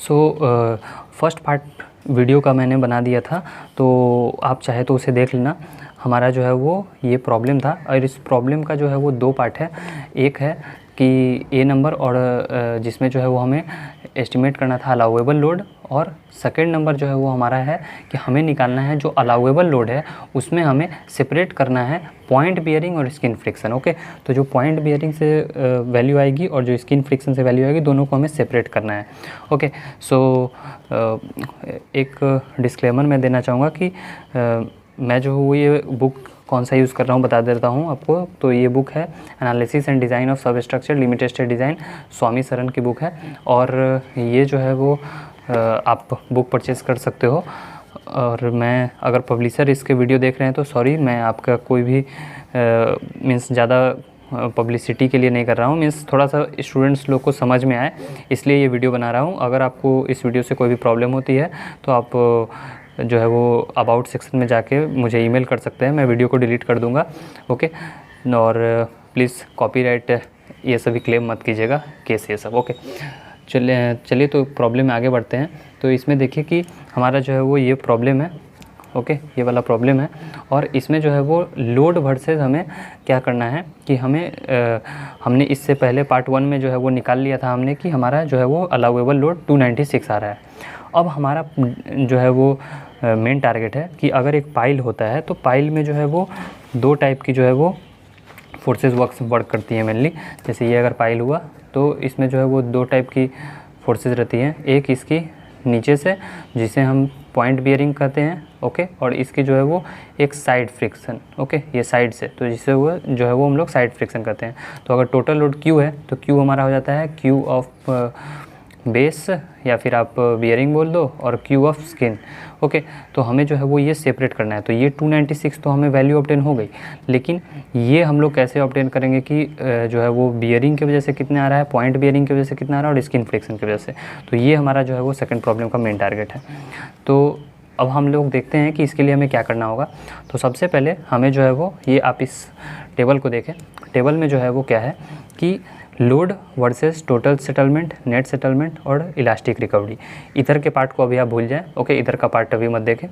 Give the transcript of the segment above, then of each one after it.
First part video का मैंने बना दिया था, तो आप चाहे तो उसे देख लेना। हमारा जो है वो ये प्रॉब्लम था, और इस प्रॉब्लम का जो है वो दो पार्ट है। एक है कि ए नंबर, और जिसमें जो है वो हमें एस्टिमेट करना था अलाउएबल लोड, और सेकेंड नंबर जो है वो हमारा है कि हमें निकालना है जो अलाउएबल लोड है उसमें हमें सेपरेट करना है पॉइंट बियरिंग और स्किन फ्रिक्शन। ओके, तो जो पॉइंट बियरिंग से वैल्यू आएगी और जो स्किन फ्रिक्शन से वैल्यू आएगी, दोनों को हमें सेपरेट करना है। ओके, सो एक डिस्क्लेमर मैं देना चाहूँगा कि मैं जो हूँ ये बुक कौन सा यूज़ कर रहा हूँ बता देता हूँ आपको। तो ये बुक है एनालिसिस एंड डिज़ाइन ऑफ सब स्ट्रक्चर लिमिटेड स्टेट डिज़ाइन, स्वामी सरन की बुक है। और ये जो है वो आप बुक परचेज़ कर सकते हो। और मैं अगर पब्लिशर इसके वीडियो देख रहे हैं तो सॉरी, मैं आपका कोई भी मीन्स ज़्यादा पब्लिसिटी के लिए नहीं कर रहा हूँ, मीन्स थोड़ा सा स्टूडेंट्स लोग को समझ में आए इसलिए ये वीडियो बना रहा हूँ। अगर आपको इस वीडियो से कोई भी प्रॉब्लम होती है तो आप जो है वो अबाउट सेक्शन में जाके मुझे ईमेल कर सकते हैं, मैं वीडियो को डिलीट कर दूंगा। ओके, और प्लीज़ कॉपीराइट ये सभी क्लेम मत कीजिएगा, केस ये सब। ओके, चलिए तो प्रॉब्लम में आगे बढ़ते हैं। तो इसमें देखिए कि हमारा जो है वो ये प्रॉब्लम है। ओके, ये वाला प्रॉब्लम है, और इसमें जो है वो लोड वर्सेस हमें क्या करना है कि हमने इससे पहले पार्ट 1 में जो है वो निकाल लिया था हमने कि हमारा जो है वो अलाउएबल लोड 296 आ रहा है। अब हमारा जो है वो मेन टारगेट है कि अगर एक पाइल होता है तो पाइल में जो है वो दो टाइप की जो है वो फोर्सेस वर्क करती हैं मेनली। जैसे ये अगर पाइल हुआ तो इसमें जो है वो दो टाइप की फोर्सेस रहती हैं, एक इसकी नीचे से जिसे हम पॉइंट बियरिंग कहते हैं। ओके, और इसकी जो है वो एक साइड फ्रिक्शन। ओके, ये साइड से, तो जिससे वो जो है वो हम लोग साइड फ्रिक्शन कहते हैं। तो अगर टोटल लोड Q है तो Q हमारा हो जाता है Q ऑफ बेस, या फिर आप बियरिंग बोल दो, और Q ऑफ स्किन। ओके, तो हमें जो है वो ये सेपरेट करना है। तो ये 296 तो हमें वैल्यू ऑब्टेन हो गई, लेकिन ये हम लोग कैसे ऑब्टेन करेंगे कि जो है वो बियरिंग की वजह से कितना आ रहा है, पॉइंट बियरिंग की वजह से कितना आ रहा है, और स्किन फ्रिक्शन की वजह से। तो ये हमारा जो है वो सेकंड प्रॉब्लम का मेन टारगेट है। तो अब हम लोग देखते हैं कि इसके लिए हमें क्या करना होगा। तो सबसे पहले हमें जो है वो ये आप इस टेबल को देखें, टेबल में जो है वो क्या है कि load versus total settlement, net settlement और इलास्टिक रिकवरी। इधर के पार्ट को अभी आप भूल जाएं। ओके, इधर का पार्ट अभी मत देखें,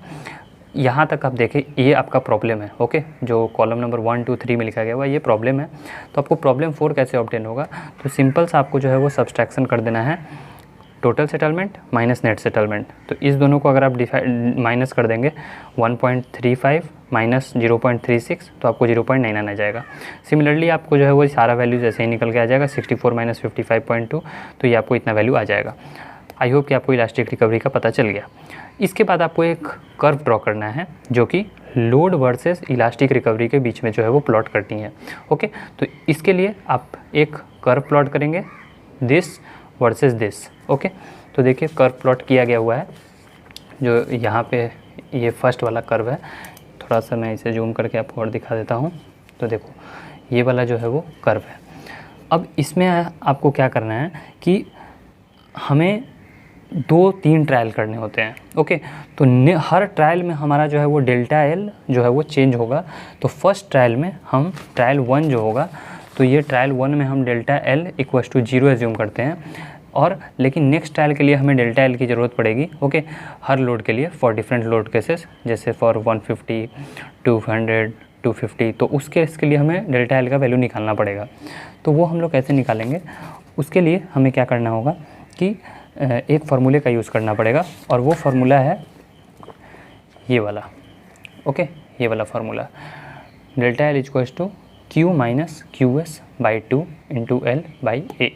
यहाँ तक आप देखें, ये आपका प्रॉब्लम है। ओके, जो कॉलम नंबर 1, 2, 3 में लिखा गया हुआ ये प्रॉब्लम है। तो आपको प्रॉब्लम 4 कैसे ऑब्टेन होगा, तो सिंपल सा आपको जो है वो सब्सट्रैक्शन कर देना है, total settlement minus net settlement. तो इस दोनों को अगर आप माइनस कर देंगे 1.35 माइनस 0.36 तो आपको 0.99 आ जाएगा। सिमिलरली आपको जो है वो सारा वैल्यूज ऐसे ही निकल के आ जाएगा, 64 माइनस 55.2, तो ये आपको इतना वैल्यू आ जाएगा। आई होप कि आपको इलास्टिक रिकवरी का पता चल गया। इसके बाद आपको एक कर्व ड्रॉ करना है जो कि लोड वर्सेस इलास्टिक रिकवरी के बीच में जो है वो प्लॉट करती है। ओके, तो इसके लिए आप एक कर्व प्लॉट करेंगे, दिस वर्सेस दिस। ओके, तो देखिए कर्व प्लॉट किया गया हुआ है, जो यहाँ पे ये फर्स्ट वाला कर्व है। थोड़ा सा मैं इसे जूम करके आपको और दिखा देता हूँ। तो देखो ये वाला जो है वो कर्व है। अब इसमें आपको क्या करना है कि हमें 2-3 ट्रायल करने होते हैं। ओके, तो हर ट्रायल में हमारा जो है वो डेल्टा एल जो है वो चेंज होगा। तो फर्स्ट ट्रायल में हम ट्रायल 1 जो होगा, तो ये ट्रायल 1 में हम delta L equal to 0 assume करते हैं, और लेकिन नेक्स्ट ट्रायल के लिए हमें डेल्टा एल की ज़रूरत पड़ेगी। ओके, हर लोड के लिए फॉर डिफरेंट लोड केसेस, जैसे फॉर 150, 200, 250, तो उस केस के लिए हमें डेल्टा एल का वैल्यू निकालना पड़ेगा। तो वो हम लोग कैसे निकालेंगे, उसके लिए हमें क्या करना होगा कि एक फार्मूले का यूज़ करना पड़ेगा, और वो फार्मूला है ये वाला। ओके, ये वाला formula, delta L equal to Q minus QS/2 into L/A।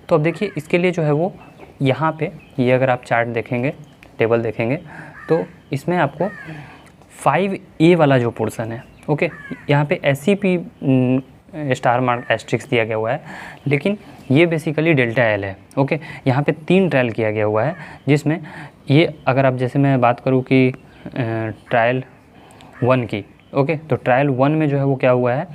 तो अब देखिए इसके लिए जो है वो यहाँ पे ये अगर आप चार्ट देखेंगे, टेबल देखेंगे, तो इसमें आपको 5A वाला जो पोर्शन है, ओके, यहाँ पे SCP स्टार मार्क एस्ट्रिक्स दिया गया हुआ है, लेकिन ये बेसिकली डेल्टा एल है। ओके, यहाँ पे 3 ट्रायल किया गया हुआ है, जिसमें ये अगर आप जैसे मैं बात करूँ कि ट्रायल 1 की, ओके, तो ट्रायल 1 में जो है वो क्या हुआ है,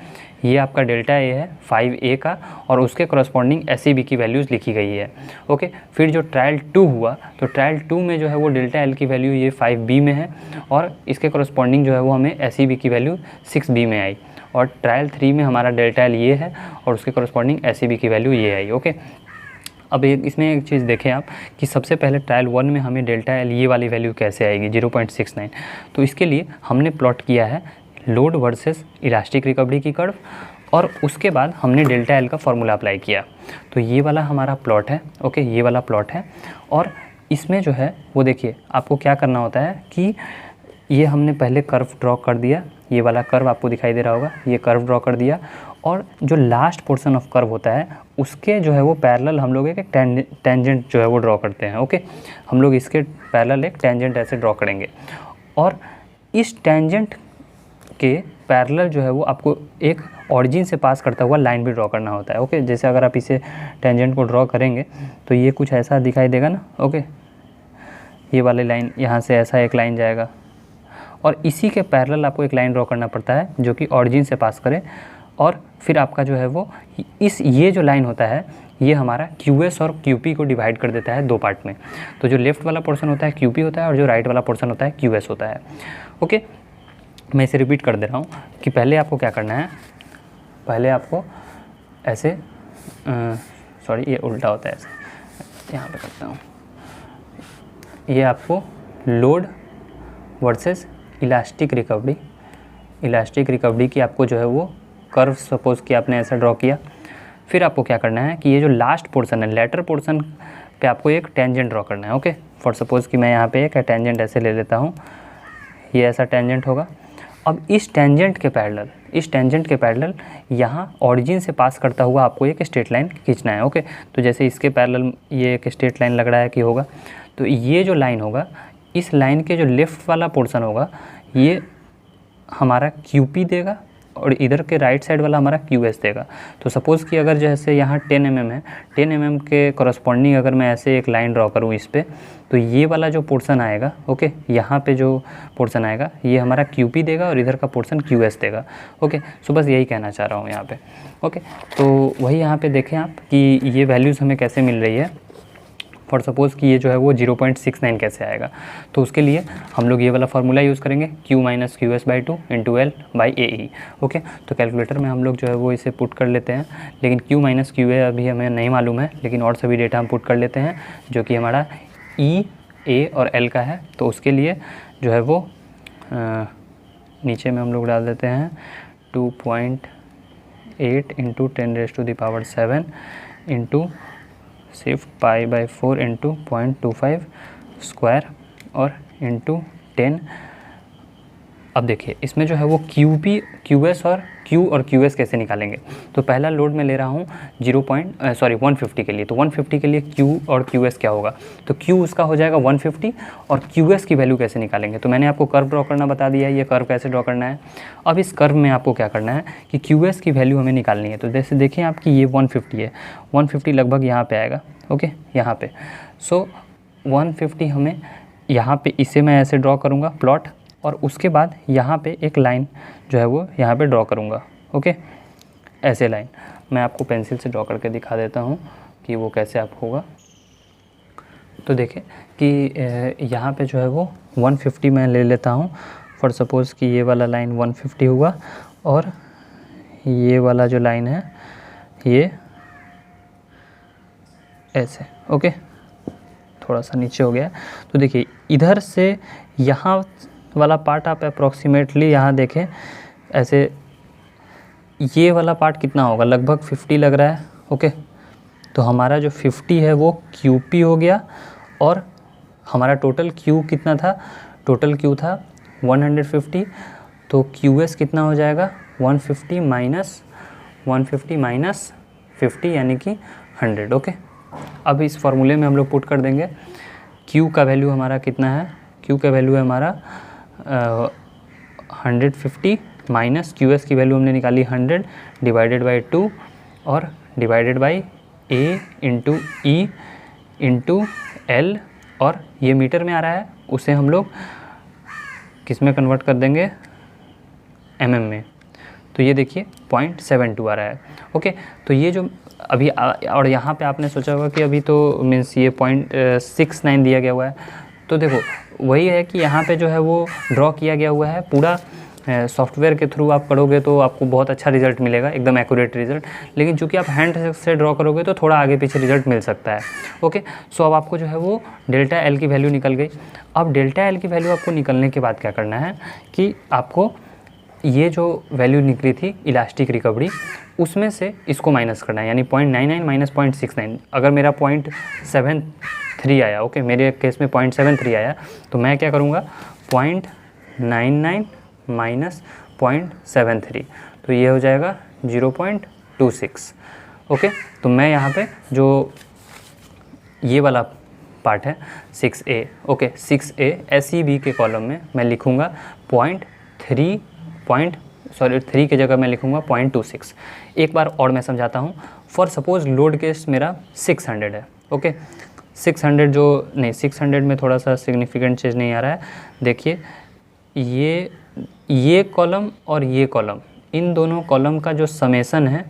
ये आपका डेल्टा ए है 5A का, और उसके करस्पॉन्डिंग SCB की वैल्यूज़ लिखी गई है। ओके, फिर जो ट्रायल 2 हुआ, तो ट्रायल 2 में जो है वो डेल्टा एल की वैल्यू ये 5B में है, और इसके करस्पॉन्डिंग जो है वो हमें SCB की वैल्यू 6B में आई, और ट्रायल 3 में हमारा डेल्टा एल ये है और उसके करस्पॉन्डिंग SCB की वैल्यू ये आई। ओके, अब एक इसमें एक चीज़ देखें आप कि सबसे पहले ट्रायल 1 में हमें डेल्टा एल ये वाली वैल्यू कैसे आएगी 0.69। तो इसके लिए हमने प्लॉट किया है लोड वर्सेस इलास्टिक रिकवरी की कर्व, और उसके बाद हमने डेल्टा एल का फॉर्मूला अप्लाई किया। तो ये वाला हमारा प्लॉट है, ओके, ये वाला प्लॉट है। और इसमें जो है वो देखिए आपको क्या करना होता है कि ये हमने पहले कर्व ड्रॉ कर दिया, ये वाला कर्व आपको दिखाई दे रहा होगा, ये कर्व ड्रॉ कर दिया, और जो लास्ट पोर्शन ऑफ कर्व होता है उसके जो है वो पैरेलल हम लोग एक टेंजेंट जो है वो ड्रॉ करते हैं, ओके। हम लोग इसके पैरेलल एक टेंजेंट ऐसे ड्रॉ करेंगे, और इस टेंजेंट के पैरेलल जो है वो आपको एक ऑरिजिन से पास करता हुआ लाइन भी ड्रॉ करना होता है, ओके। जैसे अगर आप इसे टेंजेंट को ड्रॉ करेंगे तो ये कुछ ऐसा दिखाई देगा ना, ओके। ये वाली लाइन यहाँ से ऐसा एक लाइन जाएगा, और इसी के पैरेलल आपको एक लाइन ड्रॉ करना पड़ता है जो कि ऑरिजिन से पास करे, और फिर आपका जो है वो ये जो लाइन होता है ये हमारा QS और QP को डिवाइड कर देता है दो पार्ट में। तो जो लेफ़्ट वाला पोर्शन होता है QP होता है, और जो राइट वाला पोर्शन होता है QS होता है, ओके। मैं इसे रिपीट कर दे रहा हूँ कि पहले आपको क्या करना है, पहले आपको ऐसे सॉरी ये उल्टा होता है, ऐसे यहाँ पे करता हूँ, ये आपको लोड वर्सेस इलास्टिक रिकवरी की आपको जो है वो कर्व सपोज़ कि आपने ऐसा ड्रॉ किया। फिर आपको क्या करना है कि ये जो लास्ट पोर्शन है, लेटर पोर्शन पे आपको एक टेंजेंट ड्रॉ करना है, ओके। फॉर सपोज़ कि मैं यहाँ पे एक टेंजेंट ऐसे ले लेता हूँ, ये ऐसा टेंजेंट होगा। अब इस टेंजेंट के पैरेलल यहाँ ऑरिजिन से पास करता हुआ आपको एक स्ट्रेट लाइन खींचना है, ओके। तो जैसे इसके पैरेलल ये एक स्ट्रेट लाइन लग रहा है कि होगा, तो ये जो लाइन होगा, इस लाइन के जो लेफ़्ट वाला पोर्शन होगा ये हमारा QP देगा, और इधर के राइट साइड वाला हमारा QS देगा। तो सपोज़ कि अगर जैसे यहाँ 10 mm है, 10 mm के कॉरस्पॉन्डिंग अगर मैं ऐसे एक लाइन ड्रॉ करूँ इस पे, तो ये वाला जो पोर्शन आएगा, ओके, यहाँ पे जो पोर्शन आएगा ये हमारा QP देगा, और इधर का पोर्शन QS देगा, ओके। सो बस यही कहना चाह रहा हूँ यहाँ पे, ओके। तो वही यहाँ पे देखें आप कि ये वैल्यूज़ हमें कैसे मिल रही है। फॉर सपोज़ कि ये जो है वो 0.69 कैसे आएगा, तो उसके लिए हम लोग ये वाला फार्मूला यूज़ करेंगे, Q - QS/2 × L/AE, ओके। तो कैलकुलेटर में हम लोग जो है वो इसे पुट कर लेते हैं, लेकिन Q - QA अभी हमें नहीं मालूम है, लेकिन और सभी डेटा हम पुट कर लेते हैं जो कि हमारा E, A और L का है। तो उसके लिए जो है वो नीचे में हम लोग डाल देते हैं 2.8 × 10⁻⁷ इंटू सिर्फ π/4 इंटू 0.25 स्क्वायर और इंटू 10। अब देखिए इसमें जो है वो QP, QS और Q और QS कैसे निकालेंगे। तो पहला लोड में ले रहा हूँ 150 के लिए, तो 150 के लिए Q और QS क्या होगा, तो Q उसका हो जाएगा 150, और QS की वैल्यू कैसे निकालेंगे। तो मैंने आपको कर्व ड्रॉ करना बता दिया है, ये कर्व कैसे ड्रॉ करना है। अब इस कर्व में आपको क्या करना है कि QS की वैल्यू हमें निकालनी है। तो जैसे देखें आपकी ये 150 है, 150 लगभग यहाँ पर आएगा, ओके, यहाँ पर। सो 150 हमें यहाँ पर, इसे मैं ऐसे ड्रॉ करूँगा प्लॉट, और उसके बाद यहाँ पे एक लाइन जो है वो यहाँ पे ड्रॉ करूँगा, ओके, ऐसे लाइन। मैं आपको पेंसिल से ड्रॉ करके दिखा देता हूँ कि वो कैसे आप होगा। तो देखें कि यहाँ पे जो है वो 150 मैं ले लेता हूँ। फॉर सपोज़ कि ये वाला लाइन 150 हुआ, और ये वाला जो लाइन है ये ऐसे, ओके, थोड़ा सा नीचे हो गया। तो देखिए इधर से यहाँ वाला पार्ट आप अप्रॉक्सीमेटली यहाँ देखें ऐसे, ये वाला पार्ट कितना होगा, लगभग 50 लग रहा है, ओके। तो हमारा जो 50 है वो QP हो गया, और हमारा टोटल Q कितना था, टोटल Q था 150, तो QS कितना हो जाएगा 150 माइनस 50 यानी कि 100, ओके। अब इस फार्मूले में हम लोग पुट कर देंगे, Q का वैल्यू हमारा कितना है, Q का वैल्यू है हमारा 150 माइनस QS की वैल्यू हमने निकाली 100 डिवाइडेड बाई 2 और divided by A into E into L, और ये मीटर में आ रहा है, उसे हम लोग किस में कन्वर्ट कर देंगे, mm में। तो ये देखिए 0.72 आ रहा है, ओके। तो ये जो अभी और यहाँ पे आपने सोचा होगा कि अभी तो मीन्स ये 0.69 दिया गया हुआ है। तो देखो वही है कि यहाँ पे जो है वो ड्रॉ किया गया हुआ है पूरा सॉफ्टवेयर के थ्रू आप करोगे तो आपको बहुत अच्छा रिज़ल्ट मिलेगा, एकदम एक्यूरेट रिज़ल्ट। लेकिन चूँकि आप हैंड से ड्रॉ करोगे तो थोड़ा आगे पीछे रिज़ल्ट मिल सकता है। ओके, सो अब आपको जो है वो डेल्टा एल की वैल्यू निकल गई। अब डेल्टा एल की वैल्यू आपको निकलने के बाद क्या करना है कि आपको ये जो वैल्यू निकली थी इलास्टिक रिकवरी, उसमें से इसको माइनस करना है, यानी 0.99 माइनस 0.69। अगर मेरा 0.73 आया, ओके, मेरे केस में 0.73 आया, तो मैं क्या करूँगा 0.99 माइनस 0.73, तो ये हो जाएगा 0.26। ओके, तो मैं यहाँ पे जो ये वाला पार्ट है 6A, ओके, 6A SEB के कॉलम में मैं लिखूँगा 3 की जगह मैं लिखूँगा 0.26। एक बार और मैं समझाता हूँ। फॉर सपोज़ लोड केस मेरा 600 है, ओके, 600 जो नहीं 600 में थोड़ा सा सिग्निफिकेंट चीज़ नहीं आ रहा है। देखिए ये कॉलम और ये कॉलम, इन दोनों कॉलम का जो समेसन है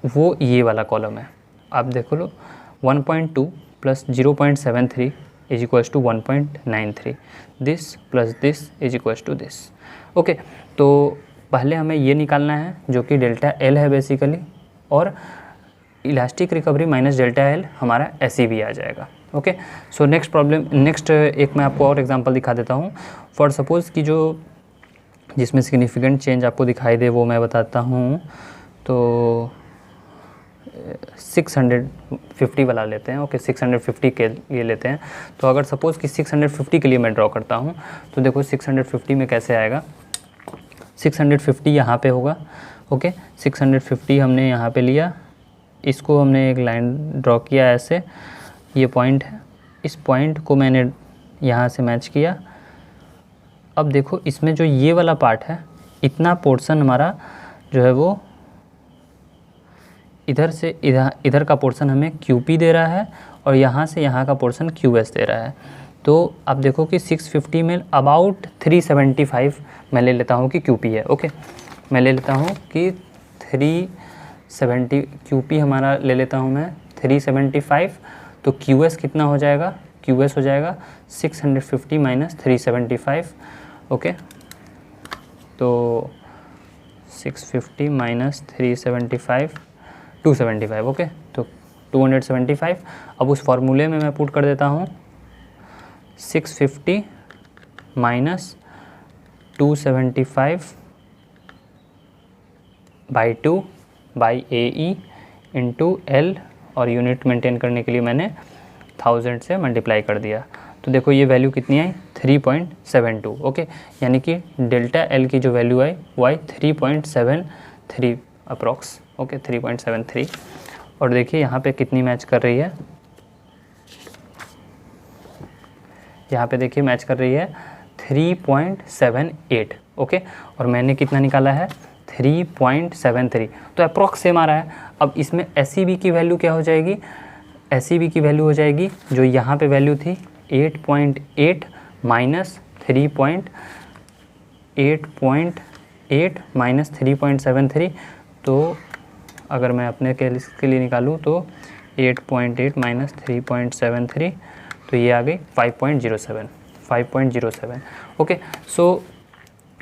वो ये वाला कॉलम है। आप देखो लो 1.2 plus 0.73 is equals to 1.93, this plus this is equals to this. Okay, तो पहले हमें ये निकालना है जो कि डेल्टा एल है बेसिकली, और elastic recovery minus delta L हमारा SEB आ जाएगा। ओके, सो नेक्स्ट एक मैं आपको और एग्जांपल दिखा देता हूँ। फॉर सपोज़ कि जो जिसमें सिग्निफिकेंट चेंज आपको दिखाई दे वो मैं बताता हूँ। तो 650 वाला लेते हैं, ओके, 650 के लिए लेते हैं। तो अगर सपोज़ कि 650 के लिए मैं ड्रॉ करता हूँ, तो देखो 650 में कैसे आएगा। 650 यहाँ पे होगा, ओके, 650 हमने यहाँ पे लिया, इसको हमने एक लाइन ड्रॉ किया ऐसे, ये पॉइंट है, इस पॉइंट को मैंने यहाँ से मैच किया। अब देखो इसमें जो ये वाला पार्ट है, इतना पोर्शन हमारा जो है वो इधर से इधर का पोर्शन हमें QP दे रहा है, और यहाँ से यहाँ का पोर्शन QS दे रहा है। तो आप देखो कि 650 में अबाउट 375 मैं ले लेता हूँ कि QP है। ओके, मैं ले लेता हूँ कि 370 QP हमारा ले लेता हूँ मैं 375। तो QS कितना हो जाएगा, QS हो जाएगा 650 माइनस 375। ओके, तो 650 माइनस 375 275, ओके, तो 275। अब उस फार्मूले में मैं पुट कर देता हूँ 650 minus 275 by 2 by AE into L, और यूनिट मेंटेन करने के लिए मैंने 1000 से मल्टीप्लाई कर दिया। तो देखो ये वैल्यू कितनी आई 3.72। ओके, यानी कि डेल्टा L की जो वैल्यू आई वो आई 3.73 अप्रॉक्स। ओके, 3.73। और देखिए यहाँ पे कितनी मैच कर रही है, यहाँ पे देखिए मैच कर रही है 3.78। ओके, और मैंने कितना निकाला है 3.73, तो अप्रॉक्स सेम आ रहा है। अब इसमें SEB की वैल्यू क्या हो जाएगी, SEB की वैल्यू हो जाएगी जो यहाँ पे वैल्यू थी 8.8 माइनस 3.8 माइनस 3.73। तो अगर मैं अपने केस के लिए निकालूँ तो 8.8 माइनस 3.73, तो ये आ गई 5.07। ओके, सो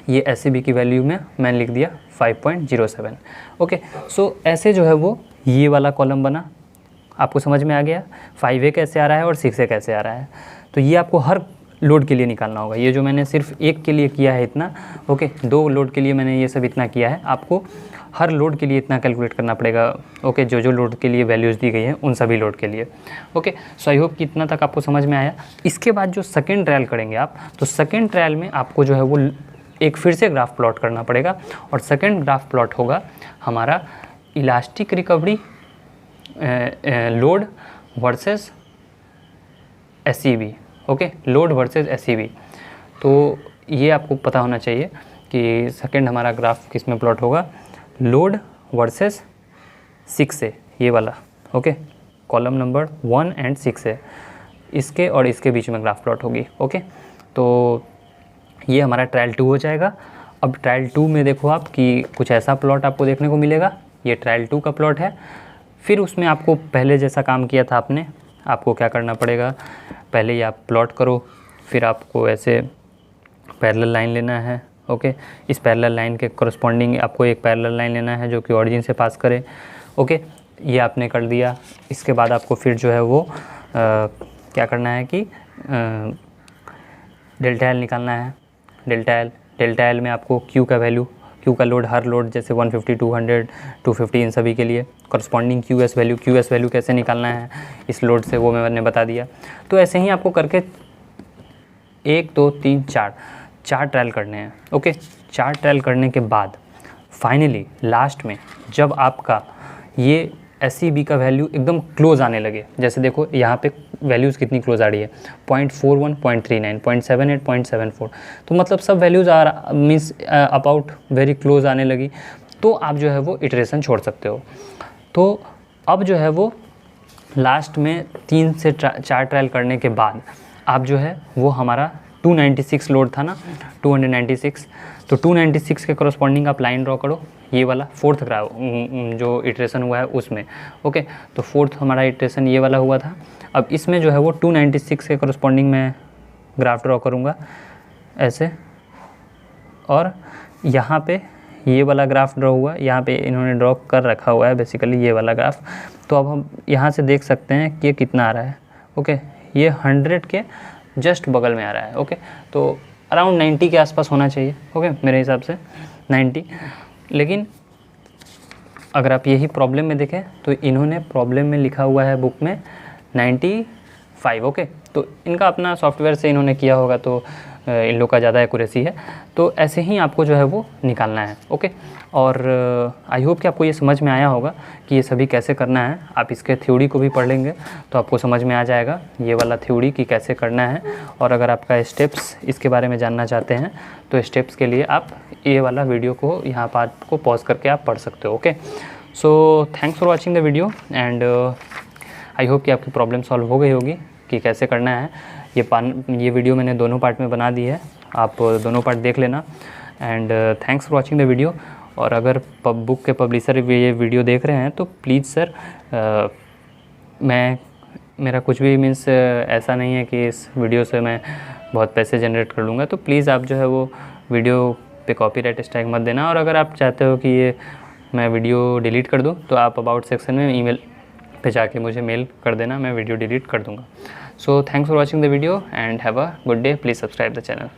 ये SEB की वैल्यू में मैंने लिख दिया 5.07। ओके, सो ऐसे जो है वो ये वाला कॉलम बना। आपको समझ में आ गया 5A कैसे आ रहा है और 6A कैसे आ रहा है। तो ये आपको हर लोड के लिए निकालना होगा। ये जो मैंने सिर्फ एक के लिए किया है इतना, ओके, 2 लोड के लिए मैंने ये सब इतना किया है, आपको हर लोड के लिए इतना कैलकुलेट करना पड़ेगा। ओके, जो लोड के लिए वैल्यूज़ दी गई हैं उन सभी लोड के लिए। ओके, सो आई होप कि इतना तक आपको समझ में आया। इसके बाद जो सेकेंड ट्रायल करेंगे आप, तो सेकेंड ट्रायल में आपको जो है वो एक फिर से ग्राफ प्लॉट करना पड़ेगा, और सेकेंड ग्राफ प्लॉट होगा हमारा elastic recovery load versus SEB। Okay, load versus SEB। तो ये आपको पता होना चाहिए कि सेकेंड हमारा ग्राफ किस में प्लॉट होगा, लोड वर्सेस 6A, ये वाला। Okay, column number 1 and 6A, इसके और इसके बीच में ग्राफ प्लॉट होगी। ओके, तो ये हमारा ट्रायल 2 हो जाएगा। अब ट्रायल 2 में देखो आप कि कुछ ऐसा प्लॉट आपको देखने को मिलेगा। ये ट्रायल 2 का प्लॉट है। फिर उसमें आपको पहले जैसा काम किया था आपने, आपको क्या करना पड़ेगा, पहले ये आप प्लॉट करो, फिर आपको ऐसे पैरेलल लाइन लेना है। ओके। इस पैरेलल लाइन के करस्पॉन्डिंग आपको एक पैरेलल लाइन लेना है जो कि ऑरिजिन से पास करे। ओके, ये आपने कर दिया। इसके बाद आपको फिर जो है वो क्या करना है कि डेल्टा एल निकालना है। डेल्टा एल में आपको क्यू का वैल्यू, क्यू का लोड, हर लोड जैसे 150, 200, 250 इन सभी के लिए करस्पॉन्डिंग क्यू एस वैल्यू कैसे निकालना है इस लोड से वो मैंने बता दिया। तो ऐसे ही आपको करके 1 2 3 4 ट्रायल करने हैं। ओके, 4 ट्रायल करने के बाद फाइनली लास्ट में जब आपका ये SCB का वैल्यू एकदम क्लोज आने लगे, जैसे देखो यहाँ पे वैल्यूज़ कितनी क्लोज आ रही है, 0.41, 0.39, 0.78, 0.74, तो मतलब सब values means about very close आने लगी, तो आप जो है वो इटरेशन छोड़ सकते हो। तो अब जो है वो लास्ट में 3 से 4 ट्रायल करने के बाद आप जो है वो हमारा 296 लोड था ना, 296, तो 296 के करस्पॉन्डिंग आप लाइन ड्रॉ करो, ये वाला फोर्थ ग्राफ जो इटरेशन हुआ है उसमें। ओके, तो फोर्थ हमारा इटरेशन ये वाला हुआ था। अब इसमें जो है वो 296 के करस्पॉन्डिंग मैं ग्राफ ड्रॉ करूँगा ऐसे, और यहाँ पे ये वाला ग्राफ ड्रॉ हुआ, यहाँ पे इन्होंने ड्रॉ कर रखा हुआ है बेसिकली ये वाला ग्राफ। तो अब हम यहाँ से देख सकते हैं कि ये कितना आ रहा है। ओके, ये 100 के जस्ट बगल में आ रहा है। ओके, तो अराउंड 90 के आसपास होना चाहिए। ओके, मेरे हिसाब से 90। लेकिन अगर आप यही प्रॉब्लम में देखें तो इन्होंने प्रॉब्लम में लिखा हुआ है बुक में 95। ओके, तो इनका अपना सॉफ्टवेयर से इन्होंने किया होगा, तो इन लोग का ज़्यादा एक्यूरेसी है। तो ऐसे ही आपको जो है वो निकालना है। ओके, और आई होप कि आपको ये समझ में आया होगा कि ये सभी कैसे करना है। आप इसके थ्योरी को भी पढ़ लेंगे तो आपको समझ में आ जाएगा ये वाला थ्योरी कि कैसे करना है। और अगर आपका स्टेप्स इसके बारे में जानना चाहते हैं तो स्टेप्स के लिए आप ये वाला वीडियो को यहाँ पर आपको पॉज करके आप पढ़ सकते हो। Okay, so thanks for watching the video and I hope कि आपकी प्रॉब्लम सॉल्व हो गई होगी कि कैसे करना है। ये वीडियो मैंने दोनों पार्ट में बना दी है, आप दोनों पार्ट देख लेना। And thanks for watching the video. और अगर बुक के पब्लिशर ये वीडियो देख रहे हैं तो प्लीज़ सर, मेरा कुछ भी मीन्स ऐसा नहीं है कि इस वीडियो से मैं बहुत पैसे जनरेट कर लूँगा। तो प्लीज़ आप जो है वो वीडियो पे कॉपीराइट स्ट्राइक मत देना। और अगर आप चाहते हो कि ये मैं वीडियो डिलीट कर दूँ तो आप अबाउट सेक्शन में ईमेल पे जाके मुझे मेल कर देना, मैं वीडियो डिलीट कर दूँगा। So thanks for watching the video and have a good day. Please subscribe the channel.